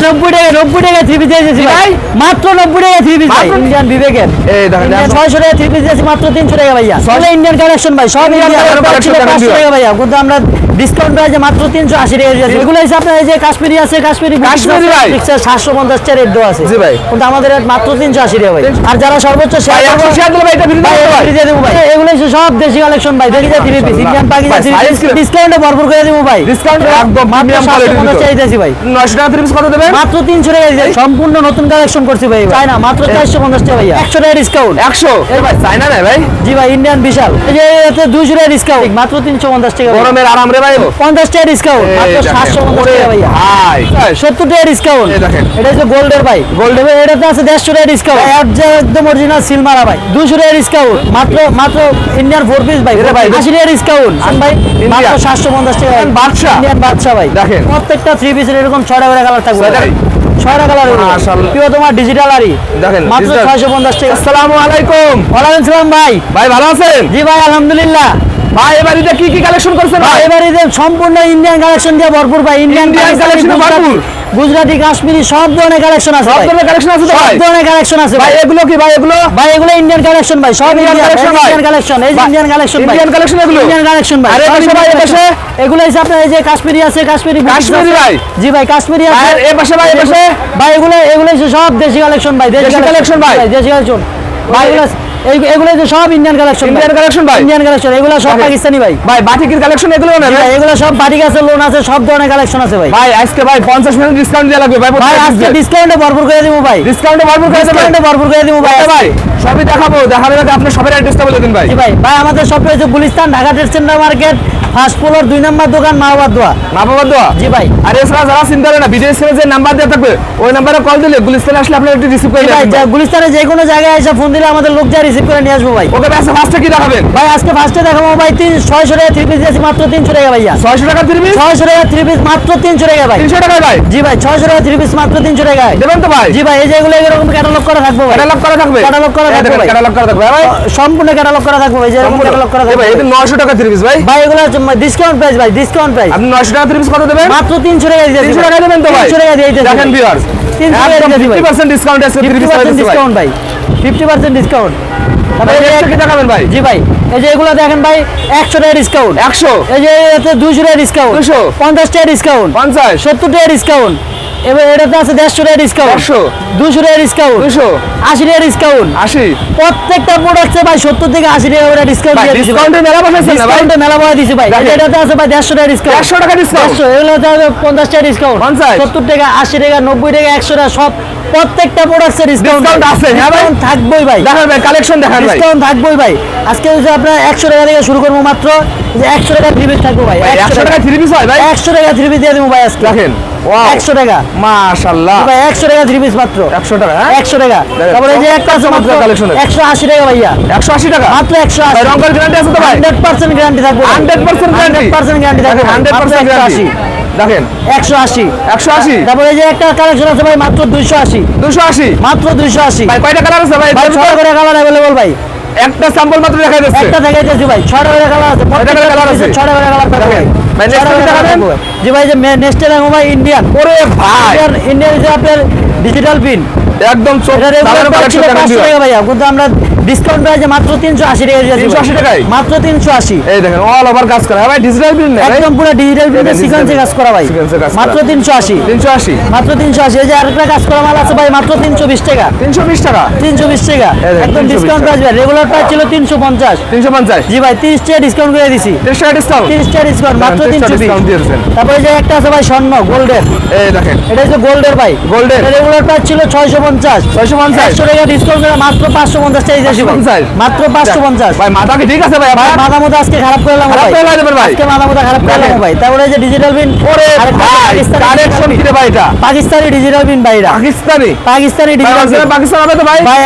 90 টাকা 3 পিস দিয়েছি ভাই, মাত্র 90 টাকা 3 পিস ভাই, ইন্ডিয়ান বিবেকের। এই দেখেন 600 টাকা 3 পিস দিয়েছি মাত্র 300 টাকা ভাইয়া। সব ইন্ডিয়ান কালেকশন ভাই, সব ইন্ডিয়ান কালেকশন 500 টাকা ভাইয়া, কিন্তু আমরা ডিসকাউন্ট প্রাইসে মাত্র 380 টাকা দিয়েছি। এগুলো হিসাব আপনার এই যে কাশ্মীরি আছে, কাশ্মীরি ভাই 750 টাকা রেট দেওয়া আছে জি ভাই, কিন্তু আমাদের রেট মাত্র 380 টাকা ভাই। আর যারা সর্বোচ্চ শেয়ার দিলে ভাই এটা ফ্রি দিয়ে দেব ভাই। এগুলো সব দেশি কালেকশন ভাই, দেখি যে 3 পিস ইন্ডিয়ান পাকিস্তানি ডিসকাউন্টে ভরপুর করে দেব ভাই, ডিসকাউন্ট একদম প্রিমিয়াম কোয়ালিটি চাইতেছি ভাই। 900 টাকা 3 পিস কত দেবেন? মাত্র 300 টাকা দিয়েছি, সম্পূর্ণ নতুন কালেকশন করছি ভাই। চায়না মাত্র 450 টাকা ভাইয়া, 100 টাকা ডিসকাউন্ট। 100 এ ভাই চায়না না ভাই, জি ভাই ইন্ডিয়ান বিশাল। এই যে এতে 200 টাকা ডিসকাউন্ট, মাত্র 350 টাকা। গরমের আরাম রে ভাই, 50 টাকা ডিসকাউন্ট, মাত্র 750 টাকা ভাইয়া। ভাই 70 টাকা ডিসকাউন্ট। এই দেখেন এটা হচ্ছে গোল্ডের ভাই, গোল্ডের এটাতে আছে 150 টাকা ডিসকাউন্ট। একদম অরিজিনাল সিলমারা ভাই, 200 টাকা ডিসকাউন্ট, মাত্র ইন্ডিয়ান 4 পিস ভাই, 80 টাকা ডিসকাউন্ট ভাই, মাত্র 750 টাকা। বাদশা ইন্ডিয়ান বাদশা ভাই, দেখেন প্রত্যেকটা 3 পিসের এরকম 6টা করে কালার থাকবে, 6টা কালার মাশাআল্লাহ। প্রিয় তোমার ডিজিটাল আরি দেখেন মাত্র 650 টাকা। আসসালামু আলাইকুম। ওয়ালাইকুম আসসালাম ভাই, ভাই ভালো আছেন? জি ভাই আলহামদুলিল্লাহ। ভাই এবারে কি কি কালেকশন করছেন ভাই? এবারে সম্পূর্ণ ইন্ডিয়ান কালেকশন দিয়ে ভরপুর ভাই, ইন্ডিয়ান কালেকশন ভরপুর, গুজরাটি কাশ্মীরি সব ধরনের কালেকশন আছে, সব ধরনের কালেকশন আছে ভাই, সব ধরনের কালেকশন আছে ভাই। এগুলো কি ভাই? এগুলো ইন্ডিয়ান কালেকশন ভাই, সব ইন্ডিয়ান কালেকশন। এই যে ইন্ডিয়ান কালেকশন ভাই, ইন্ডিয়ান কালেকশন, এগুলো ইন্ডিয়ান কালেকশন ভাই। আরে পাশে ভাই, এপাশে এগুলো হিসাব আপনার এই যে কাশ্মীরি আছে, কাশ্মীরি ভাই, জি ভাই কাশ্মীরি আছে। আর এই পাশে ভাই, ভাই এগুলো সব দেশি কালেকশন ভাই, দেশি কালেকশন ভাই, দেশি কালেকশন ভাই। এগুলো যে সব ইন্ডিয়ান কালেকশন, ইন্ডিয়ান কালেকশন ভাই, ইন্ডিয়ান কালেকশন। এগুলো সব পাকিস্তানি ভাই, ভাই বাটিকের কালেকশন এগুলো না ভাই, এগুলো সব বাটিক আছে, লোন আছে, সব ধরনের কালেকশন আছে ভাই। ভাই আজকে ভাই 50% ডিসকাউন্ট দেয়া লাগবে ভাই, ভাই আজকে ডিসকাউন্টে ভরপুর করে দেব ভাই, ডিসকাউন্টে ভরপুর করে দেব, ডিসকাউন্টে ভরপুর করে দেব ভাই। ভাই সবই দেখাবে আগে আপনি সবের অ্যাড্রেসটা বলে দিন ভাই। জি ভাই, ভাই আমাদের সব রয়েছে Gulistan, Dhaka trade centre market, first floor 2 নম্বর দোকান, মাহবাদ দোয়া। জি ভাই। আর এছাড়া যারা চিন্তা করে না, ভিডিও স্ক্রিনে যে নাম্বার দেওয়া থাকবে ওই নম্বরে কল দিলে গুলিস্তানে আসলে আপনি একটু রিসিভ করে নেবেন ভাই। গুলিস্তানে যে কোনো জায়গায় এসে ফোন দিলে আমাদের লোক যা রিসিভ করে নিয়ে আসবো ভাই। ওকে ভাই ফার্স্টে কি দেখাবেন ভাই? আজকে ফার্স্টে দেখাবো ভাই 600 টাকা 3 পিস দিয়েছি মাত্র 300 টাকা ভাইয়া। 600 টাকা 3 পিস, 600 টাকা 3 পিস মাত্র 300 টাকা ভাই। 300 টাকা ভাই, জি ভাই 600 টাকা 3 পিস মাত্র 300 টাকা দেবেন তো ভাই? জি ভাই, এই যে এগুলো এরকম ক্যাটালগ করা থাকবে ভাই, ক্যাটালগ করা থাকবে, ক্যাটালগ করা থাকবে ভাই, ক্যাটালগ করা থাকবে ভাই, সম্পূর্ণ ক্যাটালগ করা থাকবে ভাই, যে এরকম ক্যাটালগ করা থাকবে ভাই। এটা 900 টাকা 3 পিস ভাই, ভাই এগুলো ডিসকাউন্ট প্রাইস ভাই, ডিসকাউন্ট প্রাইস। আপনি 900 টাকা 3 পিস কত দেবেন? মাত্র 300 টাকা দিয়েছি। 300 টাকা দেবেন তো ভাই? 300 টাকা দিয়ে দিয়েছি দেখেন ভিউয়ার্স, 300 টাকা দিয়েছি ভাই, 50% ডিসকাউন্ট আছে, 50% ডিসকাউন্ট ভাই, 50% ডিসকাউন্ট। তারপরে এই কি দেখাবেন ভাই? জি ভাই, এই যে এগুলো দেখেন ভাই 100 টাকা ডিসকাউন্ট, 100। এই যে এতে 200 টাকা ডিসকাউন্ট, 200, 50 টাকা ডিসকাউন্ট, 50, 70 টাকা ডিসকাউন্ট। এবার এটাতে আছে 150 টাকা ডিসকাউন্ট, 100, 200 টাকা ডিসকাউন্ট, 200, 80 টাকা ডিসকাউন্ট, 80। প্রত্যেকটা প্রোডাক্টে ভাই 70 থেকে 80 টাকা করে ডিসকাউন্ট দিয়ে দিছি। ডিসকাউন্টে মেলা বসাইছেন না ভাই? ডিসকাউন্টে মেলা বসাই দিছি ভাই। এটাতে আছে ভাই 150 টাকা ডিসকাউন্ট, 150 টাকা ডিসকাউন্ট, 100। এগুলোতে আছে 50 টাকা ডিসকাউন্ট, 50, 70 টাকা, 80 টাকা, 90 টাকা, 100 টাকা, সব প্রত্যেকটা প্রোডাক্টে ডিসকাউন্ট আছে। হ্যাঁ ভাই থাকবেই ভাই, দেখেন ভাই কালেকশন দেখান ভাই, ডিসকাউন্ট থাকবেই ভাই। আজকে হচ্ছে আপনার 100 টাকা থেকে শুরু করব, মাত্র যে 100 টাকা 3 পিস থাকবে ভাই। 100 টাকা 3 পিস হয় ভাই, 100 টাকা 3 পিস দিয়ে দেব ভাই আজকে। দেখেন 100 টাকা মাশাআল্লাহ ভাই, 100 টাকা 3 পিস মাত্র 100 টাকা, 100 টাকা। তারপরে এই যে একটা আছে মাত্র 180 টাকা ভাইয়া, 180 টাকা মাত্র 180। ভাই রংয়ের গ্যারান্টি আছে তো ভাই? 100% গ্যারান্টি থাকবে, 100% গ্যারান্টি, 100% গ্যারান্টি থাকবে, 100% গ্যারান্টি। দেখেন 180, 180। তারপরে এই যে একটা কালেকশন আছে ভাই মাত্র 280, 280 মাত্র 280 ভাই। কয়টা কালার আছে ভাই? 6টা করে কালার अवेलेबल ভাই। একটা স্যাম্পল মাত্র দেখাই দিচ্ছি, একটা দেখাইতেছি ভাই। 6টা করে কালার আছে, 6টা করে কালার আছে, 6টা করে কালার থাকবে ভাই। ভাই নেক্সট দেখাবেন? জি ভাই, যে নেক্সটে দেখাবো ভাই ইন্ডিয়ান। ওরে ভাই ইন্ডিয়ান যে আপনার ডিজিটাল পিন একদম চোখের কালেকশন দেখান ভাইয়া, কিন্তু আমরা ডিসকাউন্ট প্রাইসে মাত্র 380 টাকা দিয়েছি। 380 টাকায় মাত্র 380। এই দেখেন অল ওভার কাজ করা ভাই, ডিজিটাল প্রিন্ট না একদম পুরো ডিজিটাল প্রিন্টে সিকোয়েন্সে কাজ করা ভাই, মাত্র 380, 380 মাত্র 380। এই যে আরেকটা কাজ করা মাল আছে ভাই মাত্র 320 টাকা, 320 টাকা, 320 টাকা একদম ডিসকাউন্ট প্রাইস ভাই। রেগুলার প্রাইস ছিল 350, 350 জি ভাই 30 টাকা ডিসকাউন্ট করে দিয়েছি, 30 টাকা ডিসকাউন্ট, 30 টাকা ডিসকাউন্ট মাত্র 320। তারপরে যে একটা আছে ভাই স্বর্ণ গোল্ডের, এই দেখেন এটা হচ্ছে গোল্ডের ভাই, গোল্ডের রেগুলার প্রাইস ছিল 650, 650 100 টাকা ডিসকাউন্ট করে মাত্র 550 টাকা দিয়েছি ভাই, মাত্র 550 ভাই। মাথা কি ঠিক আছে ভাই? ভাই মাথা মতো আজকে খারাপ করলাম ভাই, আজকে মাথা মতো খারাপ করলাম ভাই। তারপরে যে ডিজিটাল পিন, ওরে ভাই কালেকশন কি রে ভাই? এটা পাকিস্তানি ডিজিটাল পিন ভাই, এটা পাকিস্তানি ডিজিটাল পিন, পাকিস্তান হবে তো ভাই? ভাই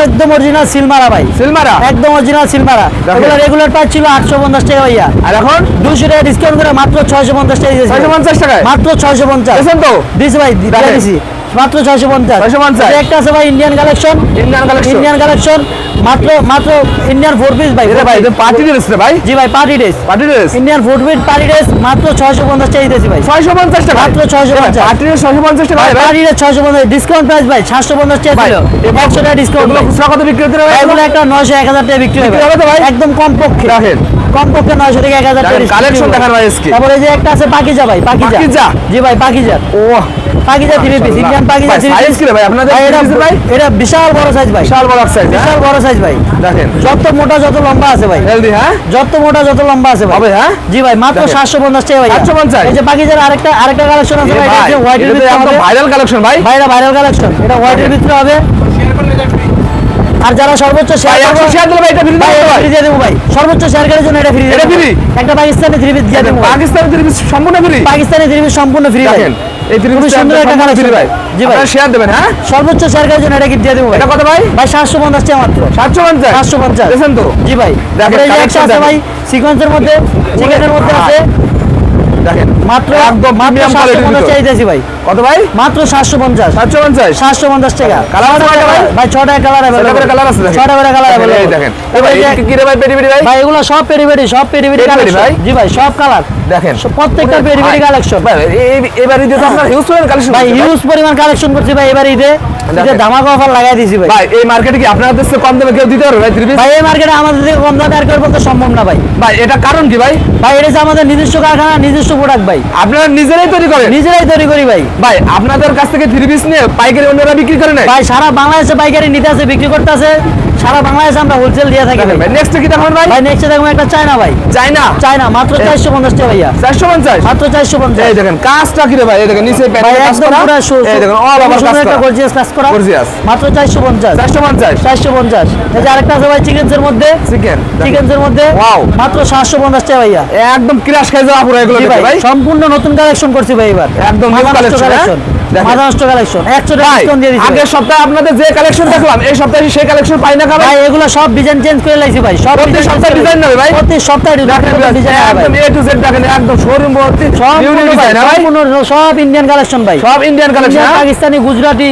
একদম অরিজিনাল সিলমারা ভাই, সিলমারা একদম অরিজিনাল সিলমারা। এগুলো রেগুলার প্রাইস ছিল 850 টাকা ভাইয়া, আর এখন 200 টাকা ডিসকাউন্ট করে মাত্র 650 টাকা দিয়েছি, 650 টাকায় মাত্র 650 দেখেন তো দিছি ভাই, দিছি মাত্র 650 650 একটা আছে ভাই ইন্ডিয়ান কালেকশন মাত্র ইন্ডিয়ান 4 পিস ভাই ভাই পার্টি ড্রেস রে ভাই জি ভাই party dress Indian 4 piece party dress মাত্র 650 টাকা দিতেছি ভাই 650 টাকা মাত্র 650 পার্টি ড্রেস 650 টাকা ভাই পার্টি ড্রেস 650 ডিসকাউন্ট প্রাইস ভাই 750 টাকা ছিল 100 টাকা ডিসকাউন্ট এগুলো খুচরা কত বিক্রি হতে ভাই এগুলো একটা 900 1000 টাকা বিক্রি হবে ভাই একদম কম পক্ষে রাখেন কমপক্ষে 900 থেকে 1000 টাকা কালেকশন দেখার ভাই আজকে তারপরে এই যে একটা আছে পাকিজা ভাই পাকিজা জি ভাই পাকিজা ও Pakiza 3 piece Indian Pakiza 3 piece size কি রে ভাই আপনাদের ভাই এটা বিশাল বড় সাইজ ভাই বিশাল বড় সাইজ ভাই দেখেন যত মোটা যত লম্বা আছে ভাই হেলদি হ্যাঁ যত মোটা যত লম্বা আছে ভাই হ্যাঁ জি ভাই মাত্র 750 টাকা ভাই 750 এই যে পাকিজার আরেকটা কালেকশন আছে ভাই এটা হোয়াইটের ভিতরে একদম ভাইরাল কালেকশন ভাই ভাইরাল কালেকশন এটা হোয়াইটের ভিতরে হবে আর যারা সর্বোচ্চ শেয়ার দিলে ভাই এটা ফ্রি দিয়ে দেব ভাই সর্বোচ্চ শেয়ারকারীর জন্য এটা ফ্রি একটা পাকিস্তানি 3 পিস দিয়ে দেব পাকিস্তানি 3 পিস সম্পূর্ণ ফ্রি পাকিস্তানি 3 পিস সম্পূর্ণ ফ্রি দেখেন এই 3 পিস সুন্দর একটা কালেকশন ভাই জি ভাই শেয়ার দেবেন হ্যাঁ সর্বোচ্চ শেয়ারকারীর জন্য এটা গিফট দিয়ে দেব ভাই এটা কত ভাই 750 টাকা মাত্র 750 দেখেন তো জি ভাই দেখেন একটা আছে ভাই সিকোয়েন্সের মধ্যে চিকেনের মধ্যে আছে দেখেন মাত্র একদম প্রিমিয়াম কোয়ালিটি চাইতেছি ভাই কত ভাই মাত্র 750 টাকা কালার আছে ভাই 6টা কালার अवेलेबल কালার আছে 6টা কালার अवेलेबल এই দেখেন ভাই কি রে ভাই পেটি ভাই ভাই এগুলো সব পেটি কালেকশন জি ভাই সব কালার দেখেন প্রত্যেকটা পেটি কালেকশন ভাই এবারে ঈদে তো আপনার হিউজ পরিমাণ কালেকশন ভাই হিউজ পরিমাণ কালেকশন করছি ভাই এবারে ঈদে ধামাকা অফার লাগাই দিয়েছি ভাই ভাই এই মার্কেটে কি আপনাদের কাছে কম দামে কেউ দিতে পারবে ভাই 3 পিস ভাই এই মার্কেটে আমাদের থেকে কম দামে আর কেউ করতে সম্ভব না ভাই ভাই এটা কারণ কি ভাই ভাই এটা যে আমাদের নিজস্ব কারখানা নিজস্ব প্রোডাক্ট ভাই আপনারা নিজেরাই তৈরি করেন নিজেরাই তৈরি করি ভাই ভাই আপনাদের কাছ থেকে 3 পিস নিয়ে পাইকারি অন্যরা বিক্রি করে না ভাই সারা বাংলাদেশে পাইকারি নিতে আছে বিক্রি করতে আছে সারা বাংলাদেশে আমরা হোলসেল দিয়ে থাকি ভাই নেক্সট কি দেখাবেন ভাই নেক্সট দেখুন একটা চায়না ভাই চায়না মাত্র 450 টাকা ভাইয়া 450 মাত্র 450 এই দেখেন কাজটা কি রে ভাই এই দেখেন নিচে প্যানেল কাজ করা এই দেখেন অল ওভার কাজ করা গর্জিয়াস কাজ করা গর্জিয়াস মাত্র 450 এই যে আরেকটা আছে ভাই চিকেনের মধ্যে ওয়াও মাত্র 750 টাকা ভাইয়া একদম ক্রাশ খাই যাওয়া পুরো এগুলো ভাই সম্পূর্ণ নতুন কালেকশন করছি ভাই এবার একদম নিউ কালেকশন মাদানষ্ট কালেকশন 100 টাকা ডিসকাউন্ট দিয়ে দিছি আগের সপ্তাহে আপনাদের যে কালেকশন দেখলাম এই সপ্তাহে সেই কালেকশন পাই না ভাই এগুলো সব ডিজাইন চেঞ্জ করে লাইছি ভাই সব প্রতি সপ্তাহে ডিজাইন নেবে ভাই প্রতি সপ্তাহে ডিজাইন একদম এ টু জেড দেখেন একদম শোরুম ভর্তি ইউনিক ডিজাইন ভাই সব ইন্ডিয়ান কালেকশন ভাই সব ইন্ডিয়ান কালেকশন পাকিস্তানি গুজরাটি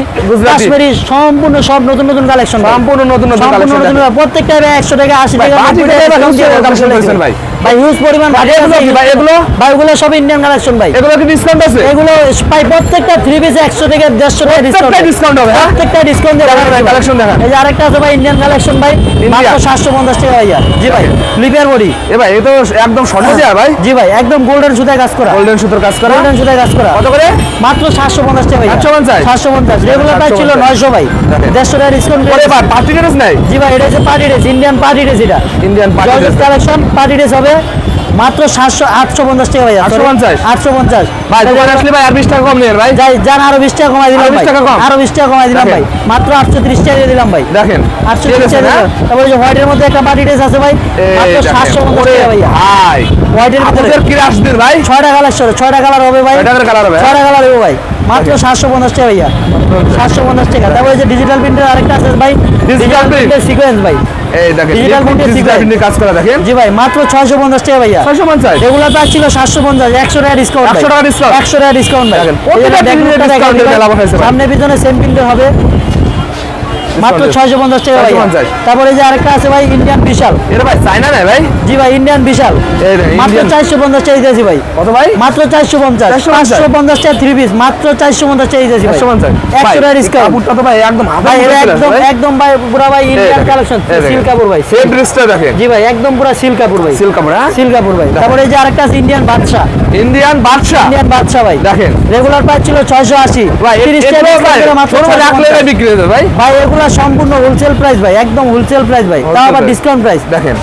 কাশ্মীরি সম্পূর্ণ সব নতুন কালেকশন সম্পূর্ণ নতুন কালেকশন প্রত্যেকটা 100 টাকা 80 টাকা কালেকশন করেছেন ভাই ভাই হিউজ পরিমাণ ভাই এগুলো সব ইন্ডিয়ান কালেকশন ভাই এগুলো কি ডিসকাউন্ট আছে এগুলো ভাই প্রত্যেকটা 3 পিস 100 টাকা 150 টাকা ডিসকাউন্ট হবে প্রত্যেকটা ডিসকাউন্ট দেবেন কালেকশন দেখান এই যে আরেকটা আছে ভাই ইন্ডিয়ান কালেকশন ভাই মাত্র 750 টাকা ভাইয়া জি ভাই লিপিয়ার বডি এ ভাই এ তো একদম স্বর্ণ দেয়া ভাই জি ভাই একদম গোল্ডেন সুতায় কাজ করা গোল্ডেন সুতার কাজ করা কত করে মাত্র 750 টাকা ভাইয়া 750 রেগুলার প্রাইস ছিল 900 ভাই 150 টাকা ডিসকাউন্ট করে ভাই পার্টি ড্রেস নাই জি ভাই এটা হচ্ছে party dress Indian party dress এটা Indian party dress collection party dress হবে মাত্র 850 টাকা ভাই 850 ভাই দোকানে আসলে ভাই আর 20 টাকা কম নেন ভাই যাই জান আরো 20 টাকা কমাই দিলাম ভাই আরো 20 টাকা কমাই দিলাম ভাই মাত্র 830 টাকা দিয়ে দিলাম ভাই দেখেন 830 টাকা তারপর যে হোয়াইটের মধ্যে একটা পার্টি ড্রেস আছে ভাই মাত্র 750 টাকা ভাই ভাই হোয়াইটের ভিতরে কি রাশ দিন ভাই 6টা কালার হবে ভাই 6টা কালার হবে 6টা কালার হবে ভাই মাত্র 750 টাকা ভাইয়া 750 টাকা তারপর যে ডিজিটাল প্রিন্টের আরেকটা আছে ভাই ডিজিটাল প্রিন্টের সিকোয়েন্স ভাই এই দেখেন ডিজিটাল প্রিন্টের কাজ করা দেখেন জি ভাই মাত্র 650 টাকা ভাইয়া 650 রেগুলার প্রাইস ছিল 750 100 টাকা ডিসকাউন্ট 100 টাকা ডিসকাউন্ট 100 টাকা ডিসকাউন্ট ভাই দেখেন প্রত্যেকটা ডিসকাউন্টের মেলা বসাইছে সামনে পিছনে সেম প্রিন্টের হবে মাত্র 650 টাকা ভাই তারপরে যে আরেকটা আছে ভাই ইন্ডিয়ান বিশাল এটা ভাই চায়না না ভাই জি ভাই ইন্ডিয়ান বিশাল মাত্র 450 টাকা দিয়েছি ভাই কত ভাই মাত্র 450 550 টাকা 3 পিস মাত্র 450 টাকা দিয়েছি ভাই 450 100 টাকা ডিসকাউন্ট কাপড়টা তো ভাই একদম ভাই একদম ভাই পুরো ভাই ইন্ডিয়ান কালেকশন সিল্ক কাপড় ভাই সেম ড্রেসটা দেখেন জি ভাই একদম পুরো সিল্ক কাপড় ভাই সিল্ক কাপড় হ্যাঁ সিল্ক কাপড় ভাই তারপরে এই যে আরেকটা আছে ইন্ডিয়ান বাদশা ভাই দেখেন রেগুলার প্রাইস ছিল 680 ভাই 30 টাকা মাত্র রাখলে বিক্রি হয়ে যাবে ভাই ভাই এগুলা সম্পূর্ণ হোলসেল প্রাইস ভাই একদম হোলসেল প্রাইস ভাই তাও আবার ডিসকাউন্ট প্রাইস দেখেন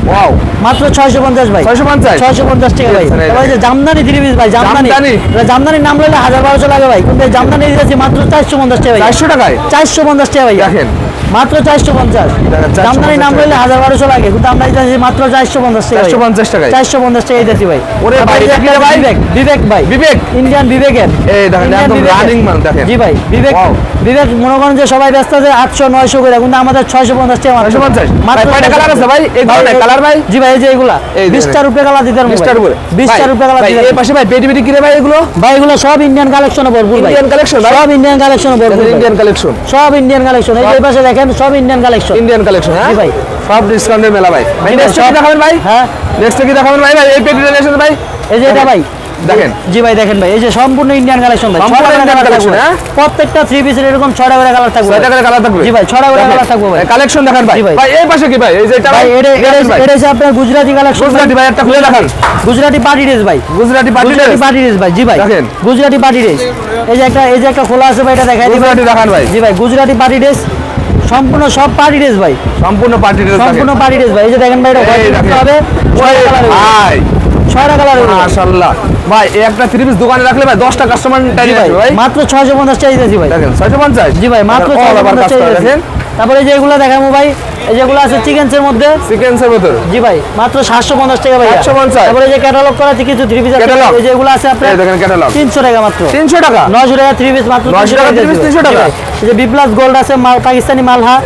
ওয়াও মাত্র 650 ভাই 650 টাকা ভাই তারপরে যে জামদানি 3 পিস ভাই জামদানির নাম লইলে 1000-1200 লাগে ভাই কিন্তু জামদানি দিয়েছি মাত্র 450 টাকা ভাই 400 টাকায় 450 টাকা ভাই দেখেন মাত্র 450 জামদানির নাম লইলে 1000-1200 লাগে কিন্তু আমরা দিয়েছি মাত্র 450 টাকা 450 টাকায় 450 টাকা দিয়েছি ভাই ওরে ভাই এটা ভাই বিবেক ভাই বিবেক ইন্ডিয়ান বিবেকের এই দেখেন একদম রানিং মাল দেখেন জি ভাই বিবেক বিবেক মনে করেন যে সবাই ব্যস্ত আছে 800-900 করে, কিন্তু আমাদের 650 টাকা মাত্র। 650 মাত্র কয়টা কালার আছে ভাই? এই ধরনের কালার ভাই? জি ভাই, এই যে এগুলা 20টার উপরে কালার দিতে পারবো। 20টার উপরে 20টার উপরে কালার দিতে ভাই। এই পাশে ভাই পেটি পেটি কিনে ভাই এগুলো? ভাই এগুলো সব ইন্ডিয়ান কালেকশনে ভরপুর ভাই। ইন্ডিয়ান কালেকশন ভাই? সব ইন্ডিয়ান কালেকশনে ভরপুর। ইন্ডিয়ান কালেকশন, সব ইন্ডিয়ান কালেকশন। এই যে এই পাশে দেখেন সব ইন্ডিয়ান কালেকশন। Indian collection. হ্যাঁ জি ভাই, সব ডিসকাউন্টের মেলা ভাই। ভাই জি ভাই, নেক্সট কি সব- দেখাবেন ভাই? হ্যাঁ, নেক্সট কি দেখাবেন ভাই? ভাই এই পেটিটা নিয়েছেন ভাই? এই যে এটা ভাই দেখেন। জি ভাই দেখেন ভাই, এই যে সম্পূর্ণ ইন্ডিয়ান কালেকশন ভাই। সম্পূর্ণ 6টা Indian কালার collection, থাকবে। হ্যাঁ? প্রত্যেকটা 3 পিসের এরকম 6টা করে কালার থাকবে। 6টা করে কালার থাকবে? জি ভাই, 6টা করে কালার থাকবে ভাই। কালেকশন দেখান ভাই। জি ভাই। ভাই এই পাশে কি ভাই? এই যে এটা ভাই এটা হচ্ছে আপনার গুজরাটি কালেকশন। গুজরাটি ভাই, একটা খুলে দেখান। গুজরাটি পার্টি ড্রেস ভাই। Gujarati party Gujarati party dress ভাই। জি ভাই দেখেন। Gujarati party dress. এই যে একটা খোলা আছে ভাই, এটা দেখাই দিই ভাই। গুজরাটি দেখান ভাই। জি ভাই, গুজরাটি পার্টি ড্রেস সম্পূর্ণ সব পার্টি ড্রেস ভাই। সম্পূর্ণ পার্টি ড্রেস সম্পূর্ণ পার্টি ড্রেস ভাই। এই যে দেখেন ভাই, এটা এই হোয়াইট দেখেন। হবে। 6টা কালার ভাই 6টা কালার মাশাআল্লাহ ভাই, এই একটা 3 পিস দোকানে রাখলে ভাই 10টা কাস্টমার টাইম জি ভাই, আসবে ভাই। মাত্র 650 টাকা দিতেছি ভাই। দেখেন 650। জি ভাই, মাত্র দেখেন, all over 650 কাজ টাকা করা, দিতেছি। দেখেন তারপরে যে এগুলো দেখাবো ভাই, এই যেগুলো আছে চিকেনসের মধ্যে। সিকোয়েন্সের ভিতর জি ভাই, মাত্র 750 টাকা ভাই। 750 তারপরে যে ক্যাটালগ করা আছে কিছু 3 পিস আছে, Catalog? এই যে এগুলো আছে আপনার এই দেখেন ক্যাটালগ 300 টাকা মাত্র। 300 টাকা। 900 টাকা 3 পিস মাত্র 900 টাকা 3 পিস 300 টাকা। জি ভাই। এই যে বি প্লাস গোল্ড আছে, পাকিস্তানি মালহা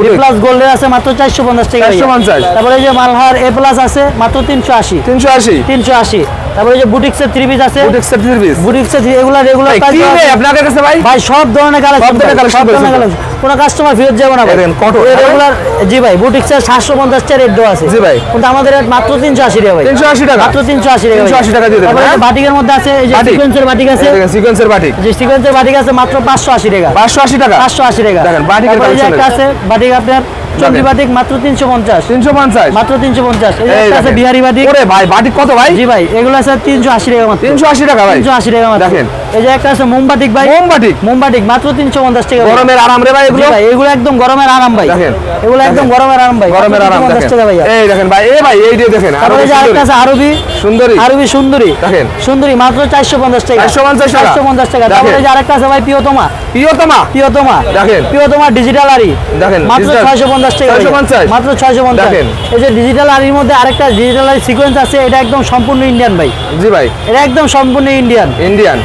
বি প্লাস গোল্ডের আছে মাত্র 450 টাকা ভাইয়া। 450 তারপরে এই যে মালহার এ প্লাস আছে মাত্র 380। 380 380। তারপরে এই যে বুটিক্সের 3 পিস আছে। বুটিক্সের 3 পিস। বুটিক্সের এগুলা রেগুলার ভাই কি রে আপনার কাছে ভাই? ভাই সব ধরনের কালেকশন, সব ধরনের collection করেছেন। কোন কাস্টমার ফেরত যাবে না ভাই। দেখেন, cotton, হ্যাঁ? রেগুলার জি ভাই, বুটিক্সের 750 টাকা রেট দেওয়া আছে। জি ভাই। কিন্তু আমাদের রেট মাত্র 380 টাকা ভাই। 380 টাকা। মাত্র 380 টাকা ভাই। 380 টাকা দিয়ে দেবেন, তারপরে হ্যাঁ? যে বাটিকের মধ্যে আছে, এই যে বাটিক। সিকোয়েন্সের বাটিক আছে। এই দেখেন সিকোয়েন্সের বাটিক যে সিকোয়েন্সের বাটিক আছে মাত্র 580 টাকা। 580 টাকা। 580 টাকা। দেখেন, বাটিকের তারপরে এই যে collection একটা আছে বাটিক আপনার চন্ডি দেখেন। বাটিক মাত্র 350। 350 মাত্র 350। এই যে এই একটা আছে দেখেন। বিহারি বাটিক। ওরে ভাই বাটিক কত ভাই? জি ভাই, এগুলো আছে 380 টাকা মাত্র। 380 টাকা ভাই। 380 টাকা মাত্র। দেখেন। এই যে একটা আছে মোমবাটিক ভাই। মোমবাটিক মোমবাটিক মাত্র 350 টাকা ভাই। গরমের আরাম রে ভাই জি এগুলো। ভাই, এগুলো একদম গরমের আরাম ভাই। দেখেন। এগুলো একদম দেখেন। গরমের আরাম ভাই। গরমের আরাম 350 দেখেন। টাকা ভাইয়া। এই দেখেন ভাই, এই ভাই এই দিয়ে দেখেন তারপরে যে আরেকটা আছে আরবি সুন্দরী। আরবি সুন্দরী। দেখেন। সুন্দরী মাত্র 450 টাকা। 450 টাকা। 450 টাকা। দেখেন। তারপরে যে আরেকটা আছে ভাই প্রিয়তমা। প্রিয়তমা প্রিয়তমা দেখেন। প্রিয়তমা ডিজিটাল আরি। দেখেন, মাত্র digital 650 টাকা ভাইয়া। 650 মাত্র 650। দেখেন। এই যে ডিজিটাল আরির মধ্যে আরেকটা ডিজিটাল আরি সিকোয়েন্স আছে, এটা একদম সম্পূর্ণ ইন্ডিয়ান ভাই। জি ভাই এটা একদম সম্পূর্ণ ইন্ডিয়ান ইন্ডিয়ান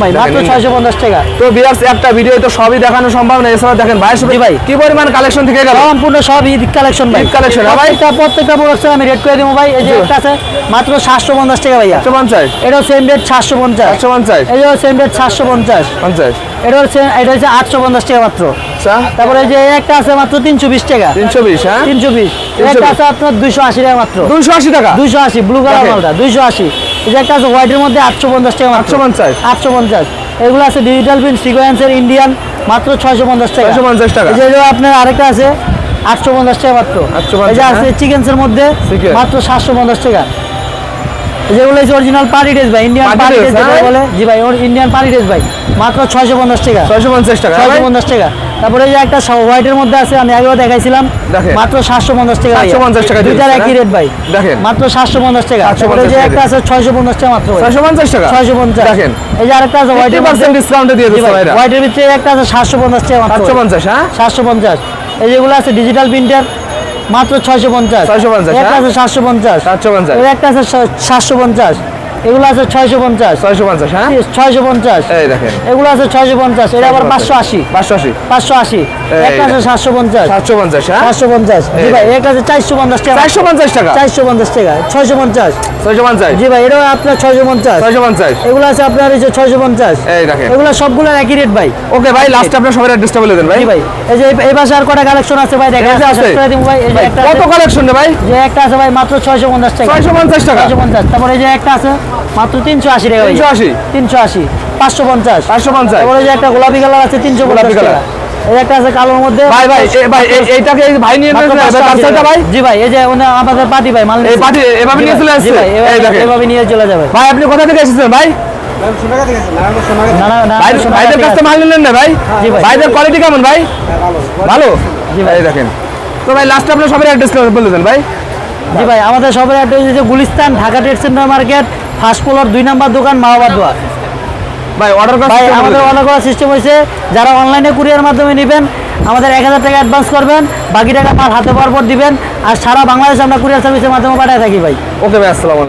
ভাই। দেখেন, মাত্র Indian। 650 টাকা। তো ভিউয়ার্স একটা ভিডিও তো সবই দেখানো সম্ভব না, এছাড়া দেখেন ভাই জি ভাই। কি পরিমাণ কালেকশন থেকে গেল। সম্পূর্ণ সব ঈদ কালেকশন ভাই। ঈদ collection, হ্যাঁ ভাই? প্রত্যেকটা প্রোডাক্টে আমি রেট করে দেবো ভাই। এই যে জি। একটা আছে মাত্র 750 টাকা ভাইয়া। 150 এটাও সেম রেট 750। 150 এই যে সেম রেট 750। 50 এটা হচ্ছে 850 টাকা মাত্র। আচ্ছা তারপরে এই যে একটা আছে মাত্র 320 টাকা। 320 হ্যাঁ 320। একটা আছে আপনার 280 টাকা মাত্র। 280 টাকা 280 ব্লু কালার দেখেন। মালটা 280। এই যে একটা আছে হোয়াইটের মধ্যে 850 টাকা মাত্র। 850 850। এগুলো আছে ডিজিটাল প্রিন্ট সিকোয়েন্সের ইন্ডিয়ান মাত্র 650 টাকা। 650 টাকা। এই যে আপনার আরেকটা আছে 850 টাকা মাত্র। 850 এই যে আছে হ্যাঁ। চিকেনসের মধ্যে Chicken। মাত্র 750 টাকা। যেগুলো হচ্ছে অরিজিনাল পার্টি ড্রেস ভাই, Indian Party party dress, dress যেটা হ্যাঁ? বলে। জি ভাই, ওর ইন্ডিয়ান পার্টি ড্রেস ভাই মাত্র 650 টাকা। 650 টাকা হ্যাঁ ভাই? 650 টাকা। তারপরে এই যে একটা হোয়াইটের মধ্যে আছে, আমি আগেও দেখাইছিলাম দেখেন। মাত্র 750 টাকা ভাইয়া। 750 টাকা দিয়ে দুইটার দিচ্ছে, একই রেট ভাই। দেখেন। মাত্র 750 টাকা। 750 তারপরে এই যে টাকা একটা আছে 650 টাকা মাত্র ভাই। 650 টাকা 650। দেখেন। এই যে আরেকটা আছে হোয়াইটের মধ্যে 50% ডিসকাউন্টে দিয়ে জি দিচ্ছে ভাই, ভাইরা। হোয়াইটের ভিতরে একটা আছে 750 টাকা মাত্র। 750 হ্যাঁ 750। এই যেগুলো আছে ডিজিটাল প্রিন্টার মাত্র 650। 650, একটা হ্যাঁ? আছে 750। 750 এর একটা আছে 750। এগুলো আছে 650। 650 হ্যাঁ 650। এই দেখেন এগুলো আছে 650। এটা আবার 580। 580 580। একটা আছে 750। 750 হ্যাঁ 750। জি ভাই, একটা আছে 450 টাকা। 450 টাকা 450 টাকা। 650। 650 জি ভাই, এটাও আপনার 650। 650 এগুলো আছে আপনার এই যে 650। এই দেখেন এগুলো সবগুলোর একই রেট ভাই। ওকে ভাই লাস্ট আপনার সবার অ্যাড্রেসটা বলে দেন ভাই জি ভাই, এই যে এই পাশে আর কটা কালেকশন আছে ভাই, দেখেন এই যে আছে? ভাই। এই যে ভাই একটা কত আছে- কালেকশন রে ভাই যে একটা আছে ভাই মাত্র 650 টাকা। 650 টাকা 650। তারপরে এই যে একটা আছে মাত্র 380 টাকা ভাই। 380 380। 550। 550 তারপরে যে একটা গোলাপি কালার আছে 350 গোলাপি টাকা। কালার। এই একটা আছে কালোর মধ্যে ভাই ভাই ভাই এইটাকে এই ভাই নিয়ে মাত্র নেন 580 ভাই টাকা। ভাই জি ভাই, এই যে আমাদের পার্টি ভাই মাল এই নিচ্ছে। পার্টি এভাবে জি নিয়ে ভাই, চলে জি আসছে ভাই, এই দেখেন এভাবে নিয়ে চলে যাবে। ভাই আপনি কোথা থেকে এসেছেন ভাই না না না ভাই ভাইদের কাছ থেকে মাল নিলেন না ভাই জি ভাই। ভাইদের কোয়ালিটি কেমন ভাই ভালো জি ভাই। এই দেখেন তো ভাই লাস্ট আপনার সবার অ্যাড্রেস বলে দেন ভাই জি ভাই, আমাদের সবার অ্যাড্রেস হচ্ছে Gulistan, Dhaka trade centre market, first floor 2 number দোকান, মাওবাদ দোয়া। ভাই অর্ডার ভাই আমাদের অর্ডার করার সিস্টেম হয়েছে, যারা অনলাইনে কুরিয়ার মাধ্যমে নেবেন আমাদের 1000 টাকা অ্যাডভান্স করবেন, বাকি টাকা মাল হাতে পাওয়ার পর দিবেন, আর সারা বাংলাদেশে আমরা কুরিয়ার সার্ভিসের মাধ্যমে পাঠিয়ে থাকি ভাই। ওকে ভাই আসসালামু আলাইকুম